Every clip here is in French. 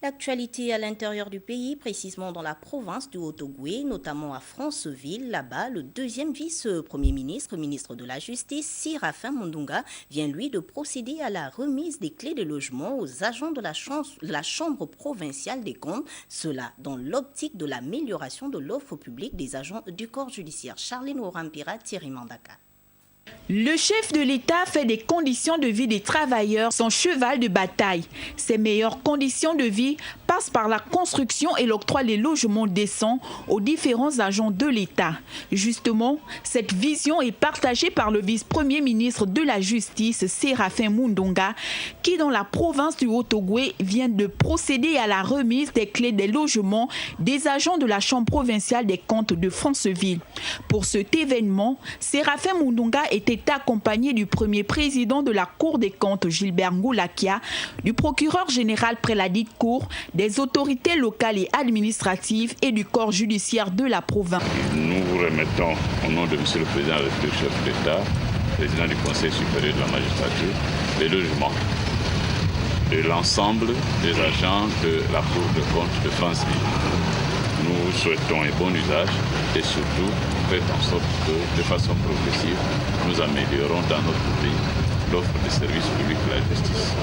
L'actualité à l'intérieur du pays, précisément dans la province du Haut-Ogooué, notamment à Franceville. Là-bas, le deuxième vice-premier ministre, ministre de la Justice, Séraphin Mundunga, vient lui de procéder à la remise des clés de logement aux agents de la Chambre provinciale des comptes, cela dans l'optique de l'amélioration de l'offre publique des agents du corps judiciaire. Charline Orampira, Thierry Mandaka. Le chef de l'État fait des conditions de vie des travailleurs son cheval de bataille. Ces meilleures conditions de vie passent par la construction et l'octroi des logements décents aux différents agents de l'État. Justement, cette vision est partagée par le vice-premier ministre de la Justice, Séraphin Mundunga, qui dans la province du Haut-Ogooué vient de procéder à la remise des clés des logements des agents de la Chambre provinciale des comptes de Franceville. Pour cet événement, Séraphin Mundunga était accompagné du premier président de la Cour des comptes, Gilbert Ngoulakia, du procureur général près la dite cour, des autorités locales et administratives et du corps judiciaire de la province. Nous vous remettons au nom de M. le Président de la République, chef d'État, président du Conseil supérieur de la magistrature, les logements de l'ensemble des agents de la Cour des comptes de Franceville. Nous souhaitons un bon usage et surtout faire en sorte que, de façon progressive, nous améliorons dans notre pays l'offre de services publics de la justice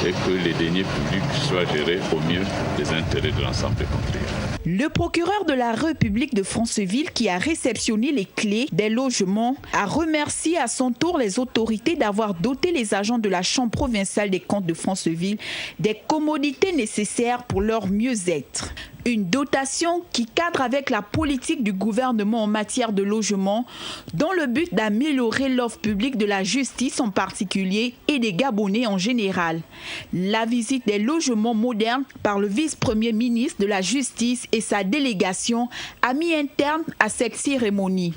et que les deniers publics soient gérés au mieux des intérêts de l'ensemble des contribuables. Le procureur de la République de Franceville, qui a réceptionné les clés des logements, a remercié à son tour les autorités d'avoir doté les agents de la Chambre provinciale des comptes de Franceville des commodités nécessaires pour leur mieux-être. Une dotation qui cadre avec la politique du gouvernement en matière de logement dans le but d'améliorer l'offre publique de la justice en particulier et des Gabonais en général. La visite des logements modernes par le vice-premier ministre de la Justice et sa délégation a mis un terme à cette cérémonie.